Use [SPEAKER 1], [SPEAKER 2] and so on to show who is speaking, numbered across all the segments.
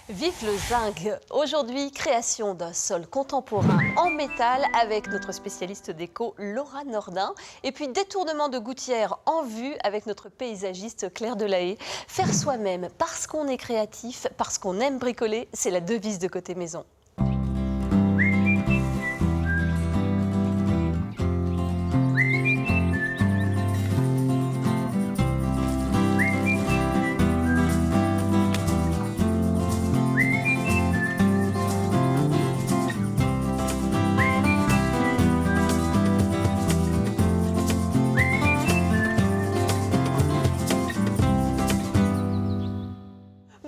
[SPEAKER 1] Vive le zinc! Aujourd'hui, création d'un sol contemporain en métal avec notre spécialiste déco Laura Nordin. Et puis détournement de gouttière en vue avec notre paysagiste Claire Delahaye. Faire soi-même parce qu'on est créatif, parce qu'on aime bricoler, c'est la devise de Côté Maison.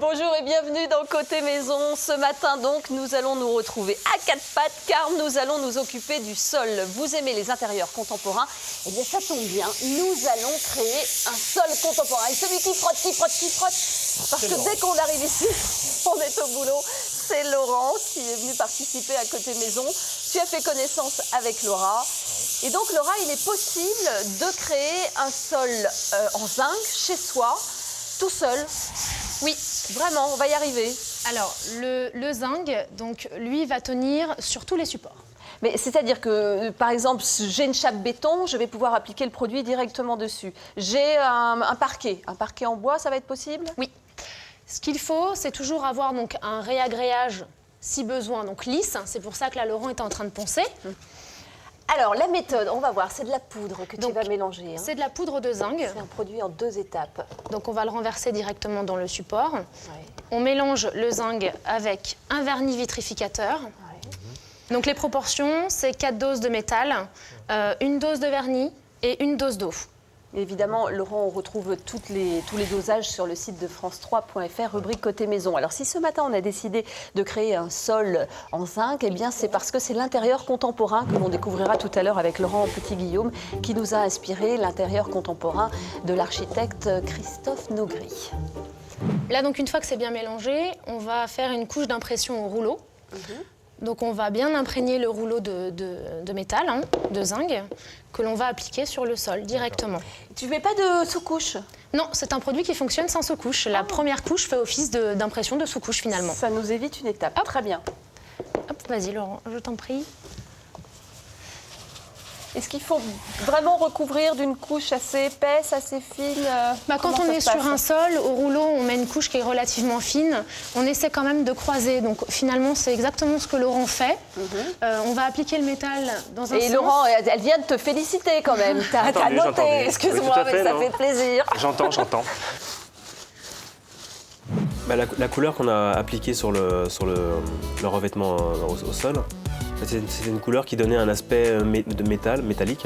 [SPEAKER 1] Bonjour et bienvenue dans Côté Maison. Ce matin donc, nous allons nous retrouver à quatre pattes car nous allons nous occuper du sol. Vous aimez les intérieurs contemporains? Eh bien ça tombe bien, nous allons créer un sol contemporain. Et celui qui frotte, qui frotte, qui frotte, parce que dès qu'on arrive ici, on est au boulot. C'est Laurent qui est venu participer à Côté Maison. Tu as fait connaissance avec Laura. Et donc Laura, il est possible de créer un sol en zinc chez soi, tout seul. Oui, vraiment, on va y arriver.
[SPEAKER 2] Alors, le zinc, donc, lui, va tenir sur tous les supports.
[SPEAKER 1] Mais c'est-à-dire que, par exemple, j'ai une chape béton, je vais pouvoir appliquer le produit directement dessus. J'ai un parquet en bois, ça va être possible?
[SPEAKER 2] Oui. Ce qu'il faut, c'est toujours avoir donc, un réagréage, si besoin, donc lisse. C'est pour ça que là, Laurent est en train de poncer.
[SPEAKER 1] Alors, la méthode, on va voir, c'est de la poudre que tu vas mélanger.
[SPEAKER 2] C'est de la poudre de zinc.
[SPEAKER 1] C'est un produit en 2 étapes.
[SPEAKER 2] Donc, on va le renverser directement dans le support.
[SPEAKER 1] Ouais.
[SPEAKER 2] On mélange le zinc avec un vernis vitrificateur.
[SPEAKER 1] Ouais.
[SPEAKER 2] Donc, les proportions, c'est 4 doses de métal, une dose de vernis et une dose d'eau.
[SPEAKER 1] Évidemment, Laurent, on retrouve tous les dosages sur le site de France3.fr, rubrique Côté Maison. Alors, si ce matin, on a décidé de créer un sol en zinc, eh bien, c'est parce que c'est l'intérieur contemporain que l'on découvrira tout à l'heure avec Laurent Petit-Guillaume, qui nous a inspiré l'intérieur contemporain de l'architecte Christophe Nogri.
[SPEAKER 2] Là, donc, une fois que c'est bien mélangé, on va faire une couche d'impression au rouleau. Donc on va bien imprégner le rouleau de métal, hein, de zinc, que l'on va appliquer sur le sol directement.
[SPEAKER 1] Tu ne mets pas de sous-couche?
[SPEAKER 2] Non, c'est un produit qui fonctionne sans sous-couche. La première couche fait office d'impression de sous-couche finalement.
[SPEAKER 1] Ça nous évite une étape.
[SPEAKER 2] Hop.
[SPEAKER 1] Très bien.
[SPEAKER 2] Hop, vas-y Laurent, je t'en prie.
[SPEAKER 1] Est-ce qu'il faut vraiment recouvrir d'une couche assez épaisse, assez fine?
[SPEAKER 2] Quand on est sur un sol, au rouleau, on met une couche qui est relativement fine. On essaie quand même de croiser. Donc finalement, c'est exactement ce que Laurent fait. On va appliquer le métal dans un sens.
[SPEAKER 1] Et Laurent, elle vient de te féliciter quand même. T'as noté, excuse-moi,
[SPEAKER 3] oui,
[SPEAKER 1] mais ça fait plaisir.
[SPEAKER 3] J'entends. La couleur qu'on a appliquée sur le revêtement au sol, c'était une couleur qui donnait un aspect de métallique,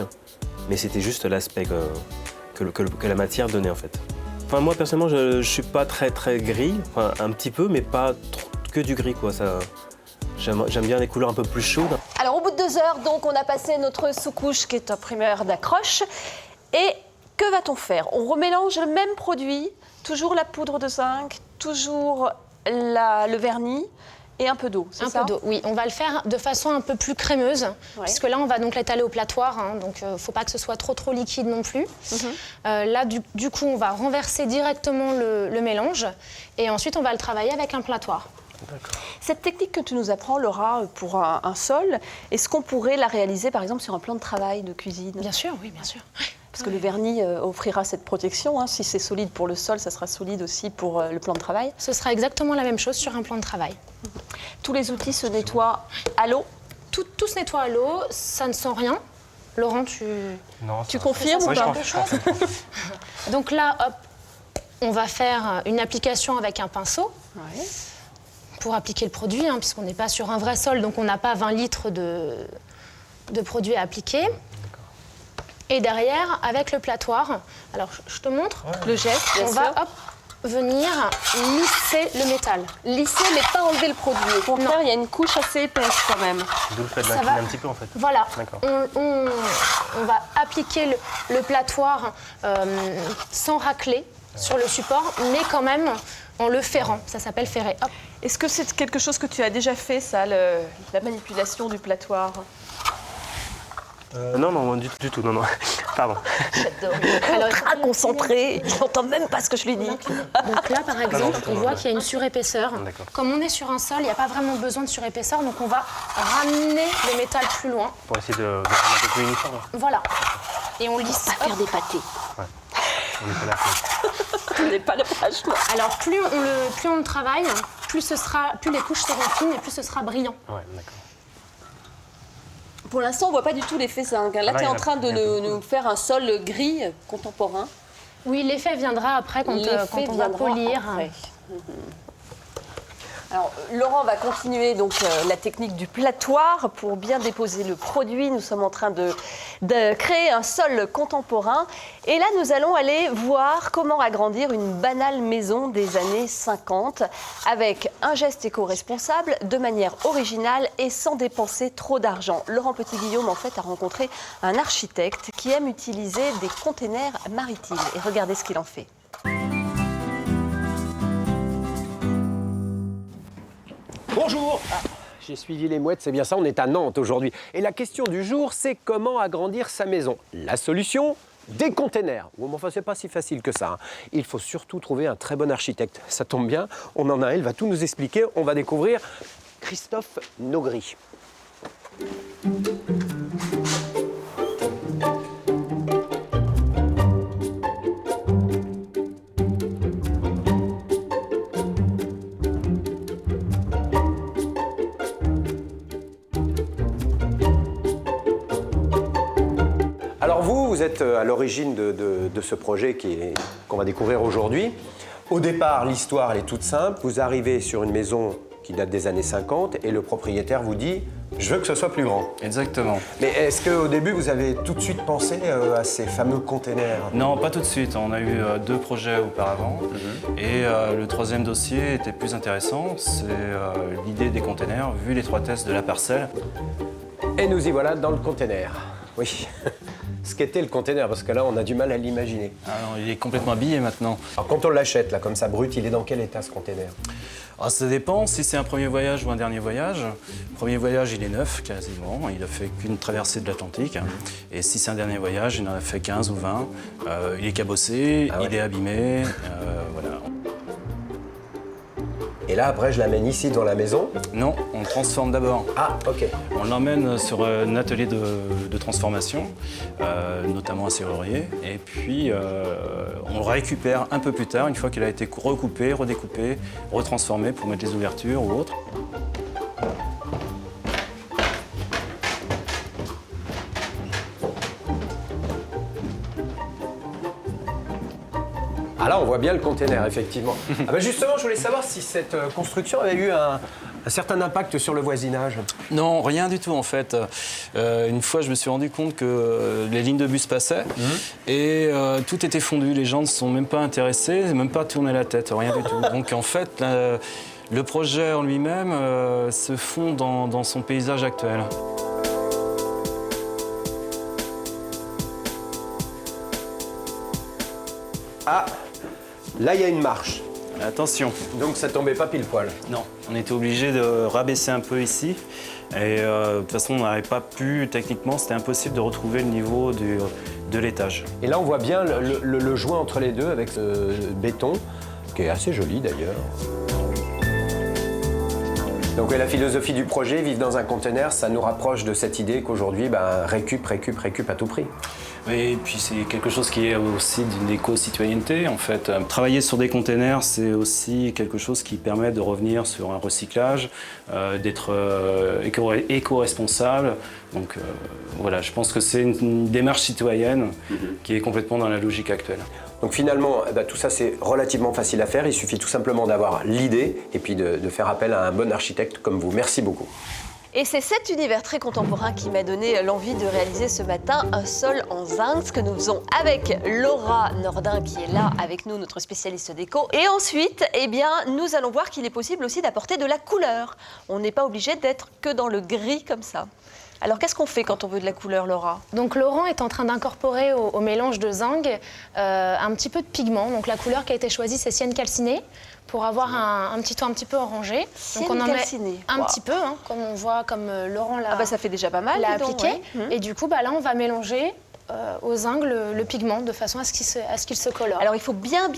[SPEAKER 3] mais c'était juste l'aspect que la matière donnait en fait. Enfin, moi personnellement, je suis pas très gris, enfin, un petit peu, mais pas que du gris quoi. J'aime bien les couleurs un peu plus chaudes.
[SPEAKER 1] Alors au bout de 2 heures, donc, on a passé notre sous-couche qui est un primeur d'accroche. Et que va-t-on faire? On remélange le même produit, toujours la poudre de zinc, toujours le vernis. Et un peu d'eau, c'est ça?
[SPEAKER 2] Un peu d'eau, oui. On va le faire de façon un peu plus crémeuse, puisque là, on va donc l'étaler au platoir, hein, donc il ne faut pas que ce soit trop liquide non plus. Là, du coup, on va renverser directement le mélange, et ensuite, on va le travailler avec un platoir.
[SPEAKER 1] Cette technique que tu nous apprends, Laura, pour un sol, est-ce qu'on pourrait la réaliser, par exemple, sur un plan de travail, de cuisine?
[SPEAKER 2] Bien sûr, oui, bien sûr.
[SPEAKER 1] Parce que le vernis offrira cette protection. Hein. Si c'est solide pour le sol, ça sera solide aussi pour le plan de travail.
[SPEAKER 2] Ce sera exactement la même chose sur un plan de travail.
[SPEAKER 1] Tous les outils se nettoient à l'eau?
[SPEAKER 2] Tout se nettoie à l'eau, ça ne sent rien. Laurent, tu confirmes ou pas? Donc là, hop, on va faire une application avec un pinceau pour appliquer le produit, hein, puisqu'on n'est pas sur un vrai sol, donc on n'a pas 20 litres de produit à appliquer. Et derrière, avec le platoir, alors je te montre le geste, on va venir lisser le métal.
[SPEAKER 1] Lisser, mais pas enlever le produit. Au contraire, il y a une couche assez épaisse quand même.
[SPEAKER 3] D'où le fait de l'incliner un petit peu en fait.
[SPEAKER 2] Voilà, on va appliquer le platoir sans racler sur le support, mais quand même en le ferrant. Ça s'appelle ferrer.
[SPEAKER 1] Est-ce que c'est quelque chose que tu as déjà fait, ça, la manipulation du platoir?
[SPEAKER 3] Non, du tout, non. Pardon.
[SPEAKER 1] J'adore. Il est ultra concentré. Il n'entend même pas ce que je lui dis.
[SPEAKER 2] Donc là, par exemple, on voit qu'il y a une surépaisseur. Comme on est sur un sol, il n'y a pas vraiment besoin de surépaisseur, donc on va ramener le métal plus loin.
[SPEAKER 3] Pour essayer de rendre un peu plus uniforme.
[SPEAKER 2] Voilà. Et on lisse.
[SPEAKER 1] Pas faire des pâtés.
[SPEAKER 3] Ouais. On n'est pas là.
[SPEAKER 1] On n'est pas là pour acheter.
[SPEAKER 2] Alors plus on le travaille, plus les couches seront fines et plus ce sera brillant.
[SPEAKER 3] Ouais, d'accord.
[SPEAKER 1] Pour l'instant, on ne voit pas du tout l'effet zinc. Là, tu es en train de nous faire un sol gris contemporain.
[SPEAKER 2] Oui, l'effet viendra après quand on va polir.
[SPEAKER 1] Alors, Laurent va continuer donc la technique du platoir pour bien déposer le produit. Nous sommes en train de créer un sol contemporain. Et là, nous allons aller voir comment agrandir une banale maison des années 50 avec un geste éco-responsable, de manière originale et sans dépenser trop d'argent. Laurent Petit-Guillaume, en fait, a rencontré un architecte qui aime utiliser des containers maritimes. Et regardez ce qu'il en fait.
[SPEAKER 4] Bonjour, j'ai suivi les mouettes, c'est bien ça, on est à Nantes aujourd'hui. Et la question du jour, c'est comment agrandir sa maison. La solution, des containers. Bon, enfin, c'est pas si facile que ça. Il faut surtout trouver un très bon architecte. Ça tombe bien, on en a un, il va tout nous expliquer. On va découvrir Christophe Nogri. Alors vous êtes à l'origine de ce projet qu'on va découvrir aujourd'hui. Au départ, l'histoire elle est toute simple. Vous arrivez sur une maison qui date des années 50 et le propriétaire vous dit « je veux que ce soit plus grand ».
[SPEAKER 5] Exactement.
[SPEAKER 4] Mais est-ce qu'au début, vous avez tout de suite pensé à ces fameux containers?
[SPEAKER 5] Non, pas tout de suite. On a eu 2 projets auparavant. Et le 3e dossier était plus intéressant. C'est l'idée des containers, vu l'étroitesse de la parcelle.
[SPEAKER 4] Et nous y voilà dans le container. Oui. Ce qu'était le container, parce que là, on a du mal à l'imaginer.
[SPEAKER 5] Alors, il est complètement habillé maintenant.
[SPEAKER 4] Alors, quand on l'achète, là, comme ça, brut, il est dans quel état, ce container?
[SPEAKER 5] Ça dépend si c'est un premier voyage ou un dernier voyage. Premier voyage, il est neuf, quasiment. Il n'a fait qu'une traversée de l'Atlantique. Et si c'est un dernier voyage, il en a fait 15 ou 20. Il est cabossé, il est abîmé. Voilà.
[SPEAKER 4] Et là, après, je l'amène ici, dans la maison?
[SPEAKER 5] Non, on le transforme d'abord.
[SPEAKER 4] Ah, ok.
[SPEAKER 5] On l'emmène sur un atelier de transformation, notamment un serrurier. Et puis, on le récupère un peu plus tard, une fois qu'il a été recoupé, redécoupé, retransformé pour mettre les ouvertures ou autre.
[SPEAKER 4] Ah là, on voit bien le container, effectivement. Ah ben justement, je voulais savoir si cette construction avait eu un certain impact sur le voisinage.
[SPEAKER 5] Non, rien du tout en fait. Une fois, je me suis rendu compte que les lignes de bus passaient et tout était fondu. Les gens ne se sont même pas intéressés, même pas tourné la tête, rien du tout. Donc en fait, le projet en lui-même se fond dans son paysage actuel.
[SPEAKER 4] Ah, là, il y a une marche.
[SPEAKER 5] Attention.
[SPEAKER 4] Donc ça tombait pas pile poil.
[SPEAKER 5] Non, on était obligé de rabaisser un peu ici. Et de toute façon, on n'avait pas pu, techniquement, c'était impossible de retrouver le niveau de l'étage.
[SPEAKER 4] Et là, on voit bien le joint entre les deux avec ce béton, qui est assez joli d'ailleurs. Donc la philosophie du projet, vivre dans un conteneur, ça nous rapproche de cette idée qu'aujourd'hui, récup à tout prix.
[SPEAKER 5] Et puis c'est quelque chose qui est aussi d'une éco-citoyenneté en fait. Travailler sur des containers, c'est aussi quelque chose qui permet de revenir sur un recyclage, d'être éco-responsable. Donc voilà, je pense que c'est une démarche citoyenne qui est complètement dans la logique actuelle.
[SPEAKER 4] Donc finalement, tout ça c'est relativement facile à faire, il suffit tout simplement d'avoir l'idée et puis de faire appel à un bon architecte comme vous. Merci beaucoup.
[SPEAKER 1] Et c'est cet univers très contemporain qui m'a donné l'envie de réaliser ce matin un sol en zinc, ce que nous faisons avec Laura Nordin qui est là avec nous, notre spécialiste déco. Et ensuite, nous allons voir qu'il est possible aussi d'apporter de la couleur. On n'est pas obligé d'être que dans le gris comme ça. Alors qu'est-ce qu'on fait quand on veut de la couleur, Laura?
[SPEAKER 2] Donc Laurent est en train d'incorporer au mélange de zinc un petit peu de pigment. Donc la couleur qui a été choisie, c'est cyane calcinée, pour avoir un petit ton un petit peu orangé.
[SPEAKER 1] Cyane
[SPEAKER 2] donc on en
[SPEAKER 1] calcinée.
[SPEAKER 2] met un petit peu, comme on voit, comme Laurent l'a
[SPEAKER 1] ça fait déjà pas mal.
[SPEAKER 2] appliqué.
[SPEAKER 1] Ouais.
[SPEAKER 2] Et du coup, là, on va mélanger au zinc le pigment de façon à ce qu'il se colore.
[SPEAKER 1] Alors il faut bien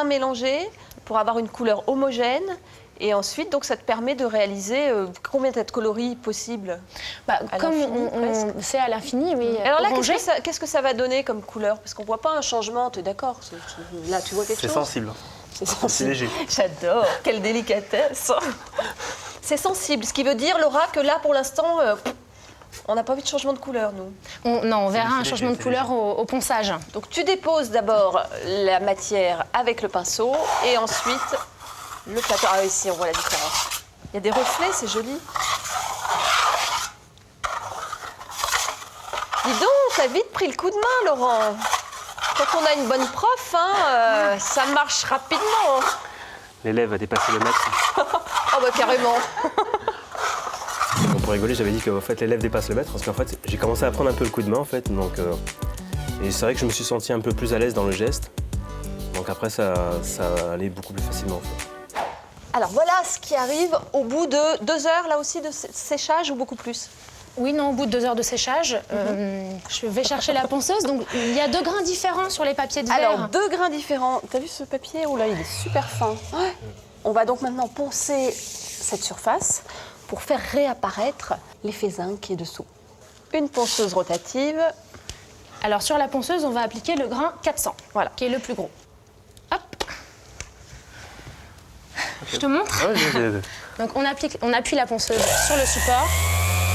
[SPEAKER 1] mélanger pour avoir une couleur homogène. Et ensuite, donc, ça te permet de réaliser combien de coloris possibles
[SPEAKER 2] comme on fait à l'infini, oui.
[SPEAKER 1] Alors là, qu'est-ce que ça va donner comme couleur? Parce qu'on ne voit pas un changement, tu es d'accord? Là, tu vois quelque chose?
[SPEAKER 3] C'est sensible. C'est léger.
[SPEAKER 1] J'adore, quelle délicatesse. C'est sensible, ce qui veut dire, Laura, que là, pour l'instant, on n'a pas vu de changement de couleur, nous.
[SPEAKER 2] On verra un changement de couleur au ponçage.
[SPEAKER 1] Donc, tu déposes d'abord la matière avec le pinceau et ensuite... le plateau. Ah oui, ici, on voit la différence. Il y a des reflets, c'est joli. Dis donc, t'as vite pris le coup de main, Laurent. Quand on a une bonne prof, ça marche rapidement.
[SPEAKER 3] L'élève a dépassé le maître.
[SPEAKER 1] Oh bah carrément.
[SPEAKER 3] Pour rigoler, j'avais dit que en fait, l'élève dépasse le maître parce qu'en fait, j'ai commencé à prendre un peu le coup de main en fait. Donc, et c'est vrai que je me suis senti un peu plus à l'aise dans le geste. Donc après, ça allait beaucoup plus facilement en fait.
[SPEAKER 1] Alors voilà ce qui arrive au bout de 2 heures, là aussi, de séchage ou beaucoup plus?
[SPEAKER 2] Oui, non, au bout de 2 heures de séchage, je vais chercher la ponceuse. Donc, il y a 2 grains différents sur les papiers de verre.
[SPEAKER 1] Alors, 2 grains différents. T'as vu ce papier? Oh là, il est super fin. Ouais. On va donc maintenant poncer cette surface pour faire réapparaître l'effet zinc qui est dessous. Une ponceuse rotative.
[SPEAKER 2] Alors, sur la ponceuse, on va appliquer le grain 400,
[SPEAKER 1] voilà,
[SPEAKER 2] qui est le plus gros. Hop. Je te montre. Donc on appuie la ponceuse sur le support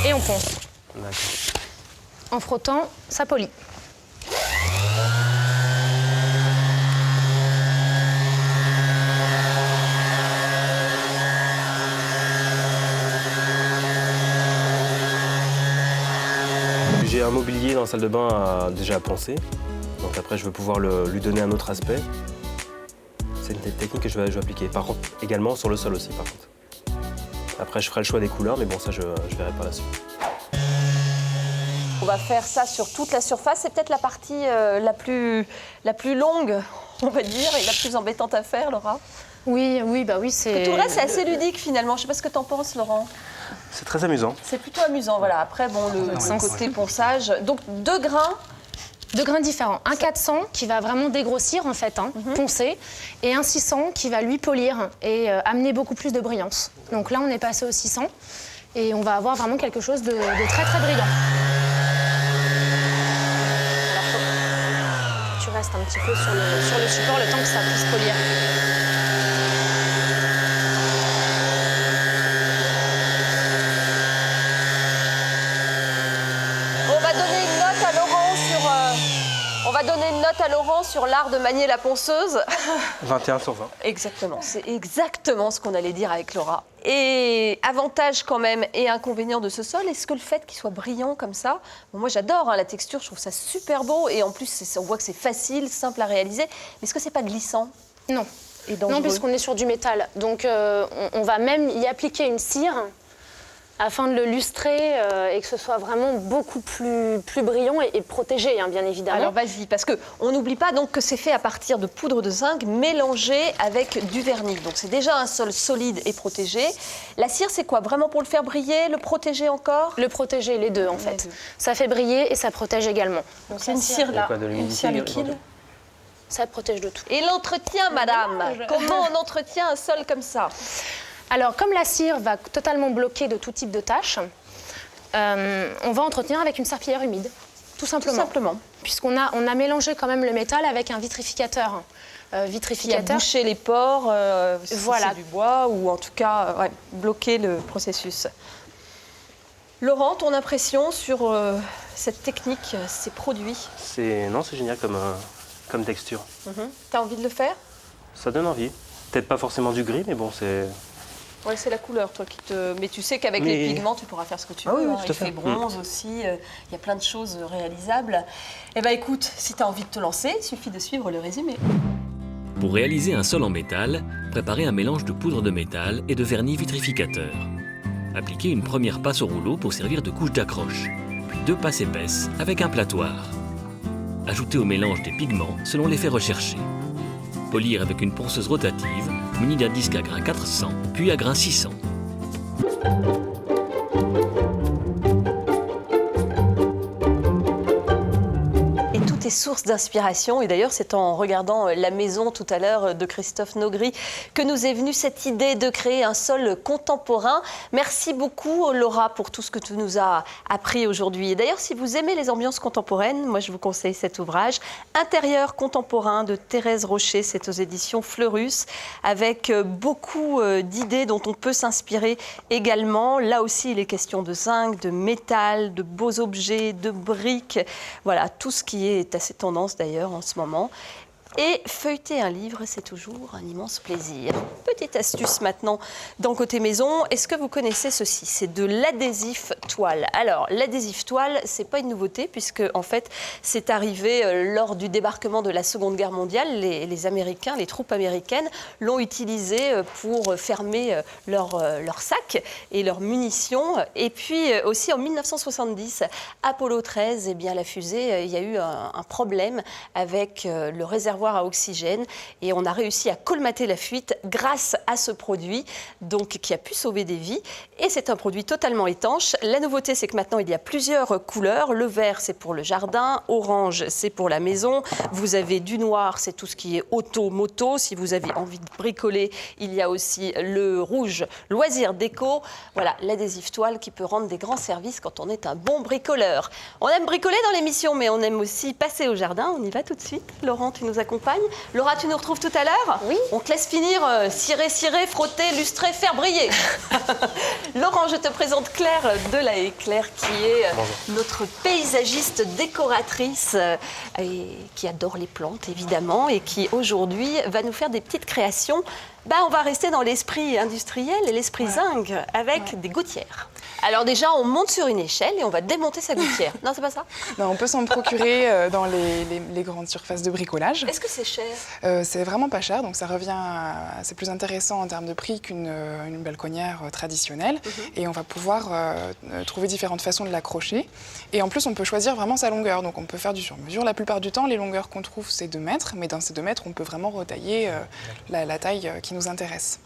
[SPEAKER 2] et on ponce. En frottant, ça polit.
[SPEAKER 3] J'ai un mobilier dans la salle de bain déjà à poncer. Donc après, je vais pouvoir lui donner un autre aspect. C'est une technique que je vais appliquer. Par contre, également sur le sol aussi, par contre. Après, je ferai le choix des couleurs, mais bon, ça, je verrai par la suite.
[SPEAKER 1] On va faire ça sur toute la surface. C'est peut-être la partie la plus longue, on va dire, et la plus embêtante à faire, Laura.
[SPEAKER 2] Oui, c'est...
[SPEAKER 1] Tout le reste, c'est assez ludique, finalement. Je ne sais pas ce que tu en penses, Laurent.
[SPEAKER 3] C'est très amusant.
[SPEAKER 1] C'est plutôt amusant, voilà. Après, bon, le côté ponçage. Donc, 2 grains.
[SPEAKER 2] 2 grains différents. Un 400 qui va vraiment dégrossir, en fait, poncer, et un 600 qui va lui polir et amener beaucoup plus de brillance. Donc là, on est passé au 600 et on va avoir vraiment quelque chose de très, très brillant. Tu restes un petit peu sur le support le temps que ça puisse polir.
[SPEAKER 1] Sur l'art de manier la ponceuse.
[SPEAKER 3] 21 sur 20.
[SPEAKER 1] Exactement, c'est exactement ce qu'on allait dire avec Laura. Et avantage quand même et inconvénient de ce sol, est-ce que le fait qu'il soit brillant comme ça, bon, moi j'adore la texture, je trouve ça super beau et en plus on voit que c'est facile, simple à réaliser, mais est-ce que c'est pas glissant?
[SPEAKER 2] Non.
[SPEAKER 1] Et dangereux?
[SPEAKER 2] Non, puisqu'on est sur du métal. Donc on va même y appliquer une cire afin de le lustrer et que ce soit vraiment beaucoup plus brillant et protégé, bien évidemment.
[SPEAKER 1] Alors vas-y, parce qu'on n'oublie pas donc que c'est fait à partir de poudre de zinc mélangée avec du vernis. Donc c'est déjà un sol solide et protégé. La cire, c'est quoi? Vraiment pour le faire briller, le protéger encore?
[SPEAKER 2] Le protéger, les deux en fait. Ça fait briller et ça protège également.
[SPEAKER 1] Donc c'est une cire là, une cire liquide.
[SPEAKER 2] Ça protège de tout.
[SPEAKER 1] Et l'entretien, madame? Comment on entretient un sol comme ça?
[SPEAKER 2] Alors, comme la cire va totalement bloquer de tout type de tâches, on va entretenir avec une serpillière humide, tout simplement.
[SPEAKER 1] Tout simplement.
[SPEAKER 2] Puisqu'on a mélangé quand même le métal avec un vitrificateur.
[SPEAKER 1] Qui a bouché les pores, si
[SPEAKER 2] voilà.
[SPEAKER 1] C'est du bois, ou en tout cas bloquer le processus. Laurent, ton impression sur cette technique, ces produits?
[SPEAKER 3] Non, c'est génial comme texture.
[SPEAKER 1] T'as envie de le faire?
[SPEAKER 3] Ça donne envie. Peut-être pas forcément du gris, mais bon, c'est...
[SPEAKER 1] Ouais, c'est la couleur, toi, qui te... Mais tu sais qu'avec les pigments, tu pourras faire ce que tu veux.
[SPEAKER 3] Oui,
[SPEAKER 1] Il fait bronze aussi, il y a plein de choses réalisables. Eh bien, écoute, si tu as envie de te lancer, il suffit de suivre le résumé.
[SPEAKER 6] Pour réaliser un sol en métal, préparez un mélange de poudre de métal et de vernis vitrificateur. Appliquez une première passe au rouleau pour servir de couche d'accroche, puis 2 passes épaisses avec un platoir. Ajoutez au mélange des pigments selon l'effet recherché. Polir avec une ponceuse rotative munie d'un disque à grain 400 puis à grain 600.
[SPEAKER 1] source d'inspiration. Et d'ailleurs, c'est en regardant la maison tout à l'heure de Christophe Nogri que nous est venue cette idée de créer un sol contemporain. Merci beaucoup Laura pour tout ce que tu nous as appris aujourd'hui. Et d'ailleurs, si vous aimez les ambiances contemporaines, moi je vous conseille cet ouvrage, Intérieur contemporain de Thérèse Rocher, c'est aux éditions Fleurus, avec beaucoup d'idées dont on peut s'inspirer également. Là aussi, il est question de zinc, de métal, de beaux objets, de briques. Voilà, tout ce qui est assez tendance d'ailleurs en ce moment. Et feuilleter un livre, c'est toujours un immense plaisir. Petite astuce maintenant dans Côté Maison. Est-ce que vous connaissez ceci? C'est de l'adhésif toile. Alors, l'adhésif toile, c'est pas une nouveauté puisque, en fait, c'est arrivé lors du débarquement de la Seconde Guerre mondiale. Les Américains, les troupes américaines l'ont utilisé pour fermer leurs sacs et leurs munitions. Et puis, aussi en 1970, Apollo 13, eh bien, la fusée, il y a eu un problème avec le réservoir à oxygène et on a réussi à colmater la fuite grâce à ce produit donc, qui a pu sauver des vies et c'est un produit totalement étanche. La nouveauté c'est que maintenant il y a plusieurs couleurs. Le vert c'est pour le jardin, orange c'est pour la maison, vous avez du noir, c'est tout ce qui est auto, moto. Si vous avez envie de bricoler, il y a aussi le rouge, loisir déco. Voilà, l'adhésif toile qui peut rendre des grands services quand on est un bon bricoleur. On aime bricoler dans l'émission mais on aime aussi passer au jardin. On y va tout de suite. Laurent, tu nous accompagnes. Laura, tu nous retrouves tout à l'heure?
[SPEAKER 2] Oui.
[SPEAKER 1] On te laisse finir cirer, frotter, lustrer, faire briller. Laurent, je te présente Claire Delahaye. Claire qui est notre paysagiste décoratrice et qui adore les plantes évidemment et qui aujourd'hui va nous faire des petites créations. On va rester dans l'esprit industriel et l'esprit zinc avec des gouttières. Alors déjà, on monte sur une échelle et on va démonter sa gouttière. Non, c'est pas ça?
[SPEAKER 7] Non, on peut s'en procurer dans les grandes surfaces de bricolage.
[SPEAKER 1] Est-ce que c'est cher?
[SPEAKER 7] C'est vraiment pas cher, donc ça revient c'est plus intéressant en termes de prix qu'une balconnière traditionnelle. Et on va pouvoir trouver différentes façons de l'accrocher. Et en plus, on peut choisir vraiment sa longueur. Donc on peut faire du sur-mesure. La plupart du temps, les longueurs qu'on trouve, c'est 2 mètres. Mais dans ces 2 mètres, on peut vraiment retailler la taille qui nous intéresse.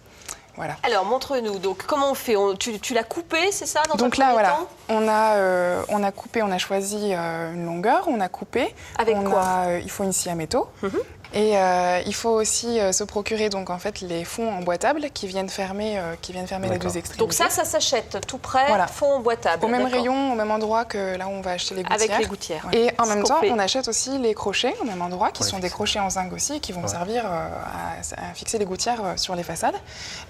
[SPEAKER 7] Voilà. Alors,
[SPEAKER 1] montre-nous. Donc, comment on fait? Tu l'as coupé, c'est ça?
[SPEAKER 7] Donc là, voilà. On a coupé, on a choisi une longueur, on a coupé.
[SPEAKER 1] Avec quoi?
[SPEAKER 7] Il faut une scie à métaux. Et il faut aussi se procurer donc en fait les fonds emboîtables qui viennent fermer les 2 extrémités.
[SPEAKER 1] Donc ça s'achète tout prêt, voilà. Fonds emboîtables.
[SPEAKER 7] Au même rayon, au même endroit que là où on va acheter les gouttières.
[SPEAKER 1] Avec les gouttières.
[SPEAKER 7] Ouais. Et en même temps, on achète aussi les crochets au même endroit, qui sont des crochets en zinc aussi, qui vont servir à fixer les gouttières sur les façades.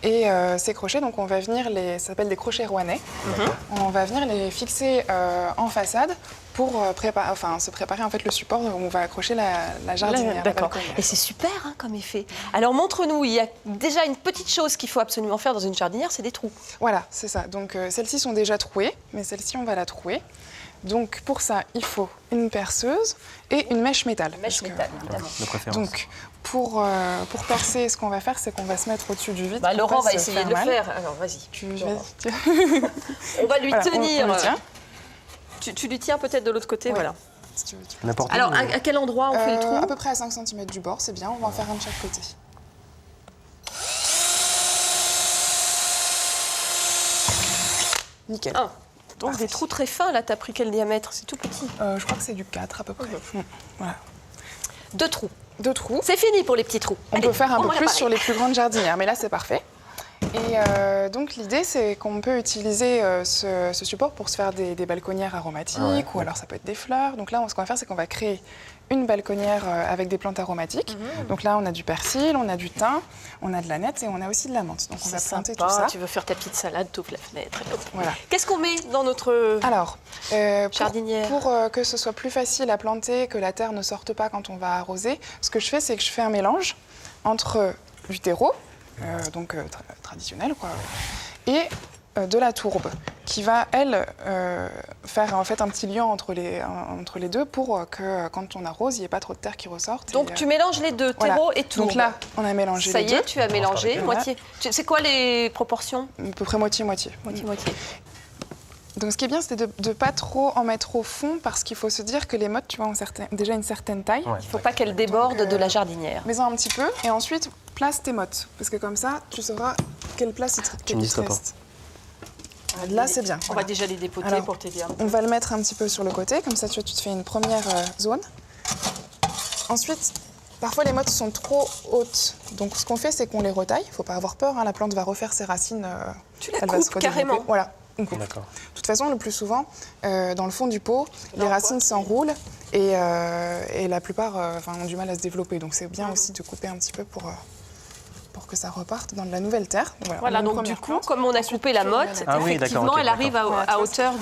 [SPEAKER 7] Et ces crochets, donc on va venir ça s'appelle des crochets rouennais. On va venir les fixer en façade pour se préparer en fait le support où on va accrocher la jardinière.
[SPEAKER 1] D'accord. Et c'est super comme effet. Alors montre-nous, il y a déjà une petite chose qu'il faut absolument faire dans une jardinière, c'est des trous.
[SPEAKER 7] Voilà, c'est ça. Donc celles-ci sont déjà trouées, mais celle-ci on va la trouer. Donc pour ça, il faut une perceuse et une mèche métal.
[SPEAKER 1] Mèche métal, évidemment.
[SPEAKER 3] De préférence.
[SPEAKER 7] Donc pour percer, ce qu'on va faire, c'est qu'on va se mettre au-dessus du vide.
[SPEAKER 1] Laurent va essayer de le faire. Alors vas-y. On va lui tenir.
[SPEAKER 7] On le tient.
[SPEAKER 1] Tu lui tiens peut-être de l'autre côté, voilà.
[SPEAKER 7] Si tu veux,
[SPEAKER 3] N'importe où.
[SPEAKER 1] Alors, à quel endroit on fait le trou?
[SPEAKER 7] À peu près à 5 cm du bord, c'est bien. On va en faire un de chaque côté. Nickel.
[SPEAKER 1] Donc des trous très fins, là, t'as pris quel diamètre? C'est tout petit.
[SPEAKER 7] Je crois que c'est du 4 à peu près. Voilà.
[SPEAKER 1] 2 trous.
[SPEAKER 7] 2 trous.
[SPEAKER 1] C'est fini pour les petits trous.
[SPEAKER 7] On peut faire un peu plus sur les plus grandes jardinières, mais là, c'est parfait. Et donc l'idée c'est qu'on peut utiliser ce support pour se faire des balconnières aromatiques ou alors ça peut être des fleurs. Donc là ce qu'on va faire c'est qu'on va créer une balconnière avec des plantes aromatiques. Donc là on a du persil, on a du thym, on a de l'aneth et on a aussi de la menthe. Donc on va planter tout ça.
[SPEAKER 1] Tu veux faire ta petite salade, t'ouvres la fenêtre.
[SPEAKER 7] Voilà.
[SPEAKER 1] Qu'est-ce qu'on met dans notre jardinière
[SPEAKER 7] pour que ce soit plus facile à planter, que la terre ne sorte pas quand on va arroser, ce que je fais c'est que je fais un mélange entre du terreau, traditionnelle, quoi, et de la tourbe, qui va, elle, faire en fait un petit lien entre les deux pour que quand on arrose, il n'y ait pas trop de terre qui ressorte.
[SPEAKER 1] Donc tu mélanges les deux, terreau et tourbe.
[SPEAKER 7] Donc là, on a mélangé les deux.
[SPEAKER 1] Ça y est, tu as mélangé, moitié. C'est quoi les proportions?
[SPEAKER 7] À peu près moitié-moitié.
[SPEAKER 1] Moitié-moitié.
[SPEAKER 7] Donc ce qui est bien, c'est de ne pas trop en mettre au fond, parce qu'il faut se dire que les mottes, tu vois, ont déjà une certaine taille.
[SPEAKER 1] Il ne faut pas qu'elles débordent de la jardinière.
[SPEAKER 7] Mets-en un petit peu, et ensuite, place tes mottes. Parce que comme ça, tu sauras quelle place il te reste. Là, c'est bien.
[SPEAKER 1] On va déjà les dépoter. Alors, pour t'aider.
[SPEAKER 7] On va le mettre un petit peu sur le côté, comme ça tu te fais une première zone. Ensuite, parfois les mottes sont trop hautes. Donc ce qu'on fait, c'est qu'on les retaille. Il ne faut pas avoir peur, hein, la plante va refaire ses racines.
[SPEAKER 1] Tu la
[SPEAKER 7] elle va
[SPEAKER 1] coupes
[SPEAKER 7] se redévelopper.
[SPEAKER 1] carrément.
[SPEAKER 7] Voilà, on coupe.
[SPEAKER 3] D'accord.
[SPEAKER 7] De toute façon, le plus souvent, dans le fond du pot, les racines s'enroulent et la plupart ont du mal à se développer. Donc c'est bien aussi de couper un petit peu pour que ça reparte dans de la nouvelle terre.
[SPEAKER 1] Voilà, donc du coup, comme on a coupé la motte,
[SPEAKER 3] Ah oui,
[SPEAKER 1] effectivement,
[SPEAKER 3] d'accord, ok,
[SPEAKER 1] elle arrive à hauteur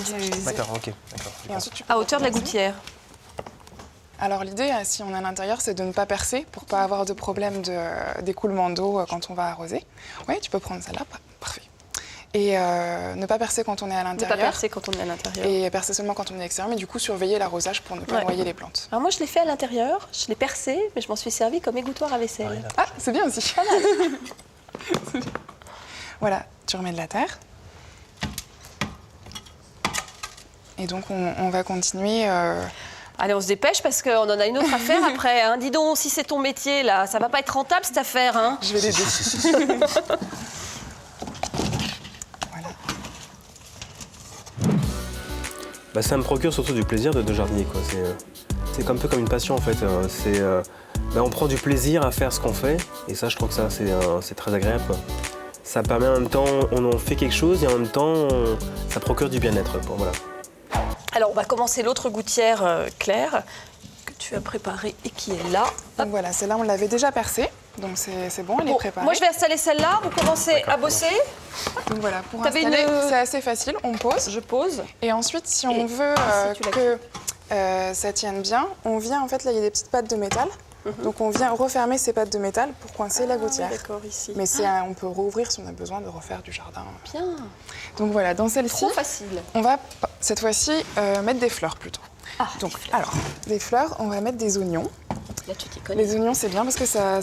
[SPEAKER 3] D'accord, ok. D'accord.
[SPEAKER 7] Et ensuite, tu peux
[SPEAKER 1] à hauteur de la
[SPEAKER 7] recommencer.
[SPEAKER 1] gouttière.
[SPEAKER 7] Alors l'idée, si on est à l'intérieur, c'est de ne pas percer pour pas avoir de problème d'écoulement d'eau quand on va arroser. Oui, tu peux prendre celle-là, parfait. Et ne pas percer quand on est à
[SPEAKER 1] Ne
[SPEAKER 7] l'intérieur.
[SPEAKER 1] pas percer quand on est à l'intérieur.
[SPEAKER 7] Et percer seulement quand on est extérieur, mais du coup surveiller l'arrosage pour ne pas noyer les plantes.
[SPEAKER 1] Alors moi, je l'ai fait à l'intérieur, je l'ai percé, mais je m'en suis servi comme égouttoir à vaisselle.
[SPEAKER 7] Ah, c'est bien aussi. Voilà, tu remets de la terre. Et donc on va continuer.
[SPEAKER 1] Allez, on se dépêche parce qu'on en a une autre à faire après. Hein. Dis donc, si c'est ton métier, là, ça va pas être rentable cette affaire. Hein.
[SPEAKER 7] Je vais l'aider. Voilà.
[SPEAKER 3] Bah, ça me procure surtout du plaisir de jardiner, quoi. C'est un peu comme une passion, en fait. On prend du plaisir à faire ce qu'on fait, et ça, je trouve que ça, c'est très agréable, quoi. Ça permet en même temps, on en fait quelque chose, et en même temps, ça procure du bien-être, quoi. Voilà.
[SPEAKER 1] Alors, on va commencer l'autre gouttière, Claire, que tu as préparée et qui est là.
[SPEAKER 7] Donc voilà, celle-là, on l'avait déjà percée. Donc c'est bon, elle est
[SPEAKER 1] Bon,
[SPEAKER 7] préparée.
[SPEAKER 1] moi, je vais installer celle-là. Vous commencez à bosser.
[SPEAKER 7] Donc voilà, pour
[SPEAKER 1] T'avais
[SPEAKER 7] installer,
[SPEAKER 1] une-
[SPEAKER 7] c'est assez facile. On pose.
[SPEAKER 1] Je pose.
[SPEAKER 7] Et ensuite, si
[SPEAKER 1] Et
[SPEAKER 7] on veut
[SPEAKER 1] si tu la
[SPEAKER 7] que ça tienne bien, on vient, en fait, là, il y a des petites pattes de métal. Donc on vient refermer ces pattes de métal pour coincer la gouttière.
[SPEAKER 1] D'accord, ici.
[SPEAKER 7] Mais on peut rouvrir si on a besoin de refaire du jardin.
[SPEAKER 1] Bien.
[SPEAKER 7] Donc voilà, dans celle-ci,
[SPEAKER 1] Trop facile.
[SPEAKER 7] on va cette fois-ci mettre des fleurs plutôt.
[SPEAKER 1] Ah,
[SPEAKER 7] Donc alors, des fleurs, on va mettre des oignons.
[SPEAKER 1] là, tu t'y connais.
[SPEAKER 7] Les oignons, c'est bien parce que ça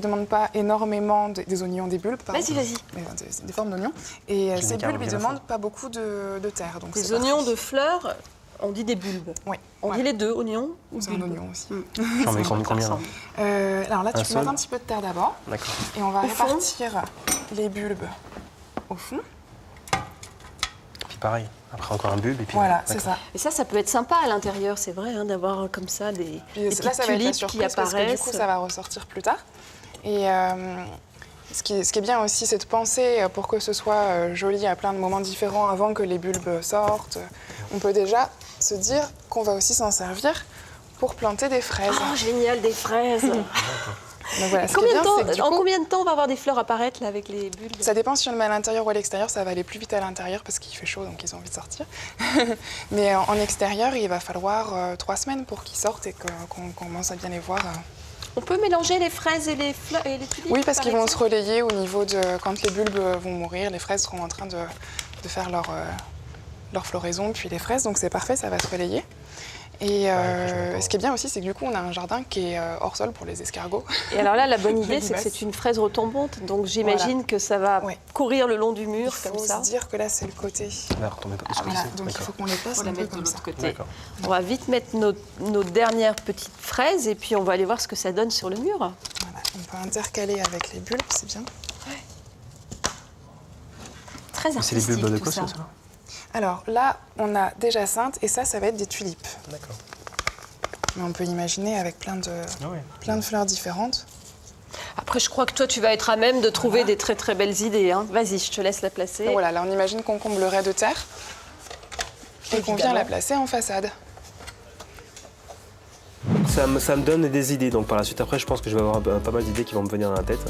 [SPEAKER 7] demande pas énormément des oignons, des bulbes. pardon.
[SPEAKER 1] Vas-y.
[SPEAKER 7] Mais, des formes d'oignons. Et ces
[SPEAKER 3] des carottes
[SPEAKER 7] bulbes, ils
[SPEAKER 3] bien
[SPEAKER 7] demandent pas beaucoup de terre. Donc
[SPEAKER 1] Les
[SPEAKER 7] c'est
[SPEAKER 1] oignons
[SPEAKER 7] parfait.
[SPEAKER 1] de fleurs, on dit des bulbes.
[SPEAKER 7] Oui.
[SPEAKER 1] On dit les deux, oignons ou
[SPEAKER 7] C'est un
[SPEAKER 1] bulbes.
[SPEAKER 7] oignon aussi.
[SPEAKER 3] J'en mets combien là?
[SPEAKER 7] Alors là,
[SPEAKER 3] Un
[SPEAKER 7] tu peux
[SPEAKER 3] seul
[SPEAKER 7] mettre un petit peu de terre d'abord.
[SPEAKER 3] D'accord.
[SPEAKER 7] Et on va
[SPEAKER 1] Au fond.
[SPEAKER 7] répartir les bulbes au fond.
[SPEAKER 3] Puis pareil, après encore un bulbe, et puis...
[SPEAKER 7] Voilà, c'est
[SPEAKER 3] d'accord.
[SPEAKER 7] ça.
[SPEAKER 1] Et ça peut être sympa à l'intérieur, c'est vrai, hein, d'avoir comme ça des
[SPEAKER 7] Puis
[SPEAKER 1] petites
[SPEAKER 7] là, ça va être la
[SPEAKER 1] tulipes
[SPEAKER 7] surprise
[SPEAKER 1] qui
[SPEAKER 7] parce que du
[SPEAKER 1] apparaissent.
[SPEAKER 7] coup, ça va ressortir plus tard. Et ce qui est bien aussi, c'est de penser pour que ce soit joli à plein de moments différents avant que les bulbes sortent. On peut déjà se dire qu'on va aussi s'en servir pour planter des fraises.
[SPEAKER 1] Oh, génial, des fraises.
[SPEAKER 7] Donc voilà, ce qui est
[SPEAKER 1] Combien de
[SPEAKER 7] bien,
[SPEAKER 1] temps,
[SPEAKER 7] c'est que du
[SPEAKER 1] en
[SPEAKER 7] coup,
[SPEAKER 1] combien de temps on va avoir des fleurs apparaître là, avec les bulbes?
[SPEAKER 7] ça dépend si on le met à l'intérieur ou à l'extérieur, ça va aller plus vite à l'intérieur parce qu'il fait chaud, donc ils ont envie de sortir. Mais en extérieur, il va falloir 3 semaines pour qu'ils sortent et qu'on commence à bien les voir.
[SPEAKER 1] On peut mélanger les fraises et les fleurs et les tulipes?
[SPEAKER 7] Oui, parce
[SPEAKER 1] par
[SPEAKER 7] qu'ils vont se
[SPEAKER 1] exemple
[SPEAKER 7] relayer au niveau de... Quand les bulbes vont mourir, les fraises seront en train de faire leur floraison, puis les fraises, donc c'est parfait, ça va se relayer. Et ce qui est bien aussi, c'est que du coup, on a un jardin qui est hors sol pour les escargots.
[SPEAKER 1] Et alors là, la bonne idée, c'est que
[SPEAKER 7] limaces.
[SPEAKER 1] c'est une fraise retombante, donc j'imagine que ça va
[SPEAKER 7] Ouais.
[SPEAKER 1] courir le long du
[SPEAKER 7] Il
[SPEAKER 1] mur
[SPEAKER 7] faut
[SPEAKER 1] comme ça.
[SPEAKER 7] se dire que là, c'est le côté.
[SPEAKER 3] Là, retombez pas dessus.
[SPEAKER 7] Voilà, donc il faut qu'on les place
[SPEAKER 1] On
[SPEAKER 7] un
[SPEAKER 1] la
[SPEAKER 7] peu
[SPEAKER 1] met de
[SPEAKER 7] comme
[SPEAKER 1] l'autre
[SPEAKER 7] ça.
[SPEAKER 1] côté.
[SPEAKER 3] D'accord.
[SPEAKER 1] On va vite mettre nos dernières petites fraises et puis on va aller voir ce que ça donne sur le mur.
[SPEAKER 7] Voilà, on peut intercaler avec les bulbes, c'est bien.
[SPEAKER 1] Très
[SPEAKER 3] C'est
[SPEAKER 1] artistique
[SPEAKER 3] les bulbes de
[SPEAKER 1] tout
[SPEAKER 3] quoi,
[SPEAKER 1] ça.
[SPEAKER 3] ça?
[SPEAKER 7] Alors là, on a des jacinthes et ça va être des tulipes.
[SPEAKER 3] D'accord.
[SPEAKER 7] Mais on peut imaginer avec plein de fleurs différentes.
[SPEAKER 1] Après, je crois que toi, tu vas être à même de trouver des très très belles idées. Hein. Vas-y, je te laisse la placer.
[SPEAKER 7] Donc voilà, là, on imagine qu'on comblerait de terre et qu'on vient la placer en façade.
[SPEAKER 3] Ça me donne des idées, donc par la suite, après, je pense que je vais avoir pas mal d'idées qui vont me venir dans la tête.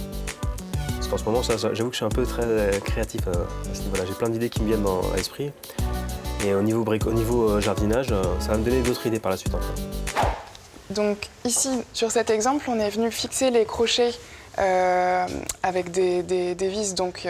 [SPEAKER 3] Parce qu'en ce moment, j'avoue que je suis un peu très créatif à ce niveau-là. J'ai plein d'idées qui me viennent à l'esprit. Et au niveau jardinage, ça va me donner d'autres idées par la suite, en fait.
[SPEAKER 7] Donc ici, sur cet exemple, on est venu fixer les crochets avec des vis, donc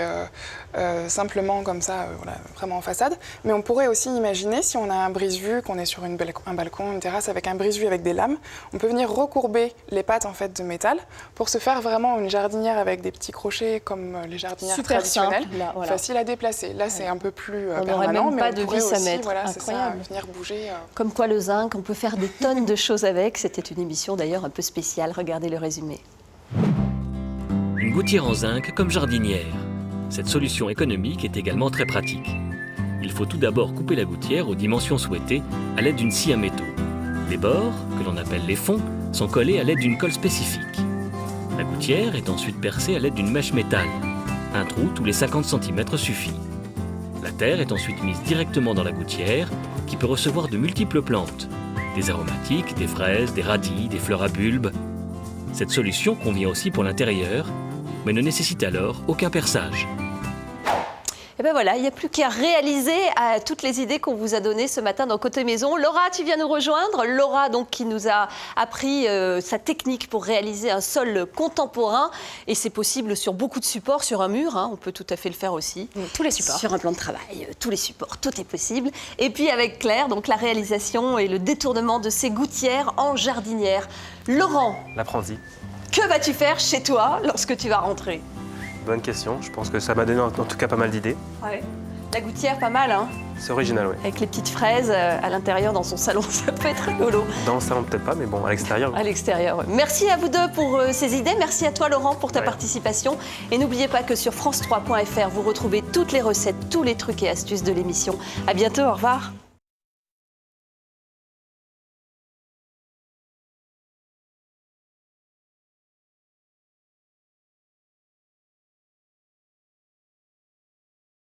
[SPEAKER 7] simplement comme ça, voilà, vraiment en façade. Mais on pourrait aussi imaginer, si on a un brise-vue, qu'on est sur un balcon, une terrasse avec un brise-vue avec des lames, on peut venir recourber les pattes en fait de métal pour se faire vraiment une jardinière avec des petits crochets comme les jardinières
[SPEAKER 1] Super
[SPEAKER 7] traditionnelles,
[SPEAKER 1] simple, là, voilà.
[SPEAKER 7] facile à déplacer. Là, c'est un peu plus
[SPEAKER 1] On n'aurait
[SPEAKER 7] permanent,
[SPEAKER 1] même
[SPEAKER 7] mais
[SPEAKER 1] pas
[SPEAKER 7] on
[SPEAKER 1] de
[SPEAKER 7] pourrait
[SPEAKER 1] vis à
[SPEAKER 7] aussi,
[SPEAKER 1] mettre.
[SPEAKER 7] voilà, c'est ça,
[SPEAKER 1] Incroyable.
[SPEAKER 7] venir bouger.
[SPEAKER 1] Comme quoi le zinc, on peut faire des tonnes de choses avec. C'était une émission d'ailleurs un peu spéciale. Regardez le résumé.
[SPEAKER 6] Une gouttière en zinc comme jardinière. Cette solution économique est également très pratique. Il faut tout d'abord couper la gouttière aux dimensions souhaitées à l'aide d'une scie à métaux. Les bords, que l'on appelle les fonds, sont collées à l'aide d'une colle spécifique. La gouttière est ensuite percée à l'aide d'une mèche métal. Un trou tous les 50 cm suffit. La terre est ensuite mise directement dans la gouttière, qui peut recevoir de multiples plantes. Des aromatiques, des fraises, des radis, des fleurs à bulbes. Cette solution convient aussi pour l'intérieur, mais ne nécessite alors aucun perçage.
[SPEAKER 1] Et ben voilà, il n'y a plus qu'à réaliser toutes les idées qu'on vous a données ce matin dans Côté Maison. Laura, tu viens nous rejoindre. Laura, donc, qui nous a appris sa technique pour réaliser un sol contemporain. Et c'est possible sur beaucoup de supports, sur un mur. Hein, on peut tout à fait le faire aussi.
[SPEAKER 2] Tous les supports.
[SPEAKER 1] Sur un plan de travail, tous les supports, tout est possible. Et puis avec Claire, donc la réalisation et le détournement de ces gouttières en jardinière. Laurent,
[SPEAKER 3] L'apprenti.
[SPEAKER 1] que vas-tu faire chez toi lorsque tu vas rentrer?
[SPEAKER 3] Bonne question. Je pense que ça m'a donné en tout cas pas mal d'idées.
[SPEAKER 1] Ouais. La gouttière, pas mal, hein?
[SPEAKER 3] C'est original, oui.
[SPEAKER 1] Avec les petites fraises à l'intérieur dans son salon, ça peut être rigolo.
[SPEAKER 3] Dans le salon, peut-être pas, mais bon, à l'extérieur.
[SPEAKER 1] À l'extérieur, ouais. Merci à vous deux pour ces idées. Merci à toi, Laurent, pour ta participation. Et n'oubliez pas que sur France3.fr, vous retrouvez toutes les recettes, tous les trucs et astuces de l'émission. À bientôt, au revoir.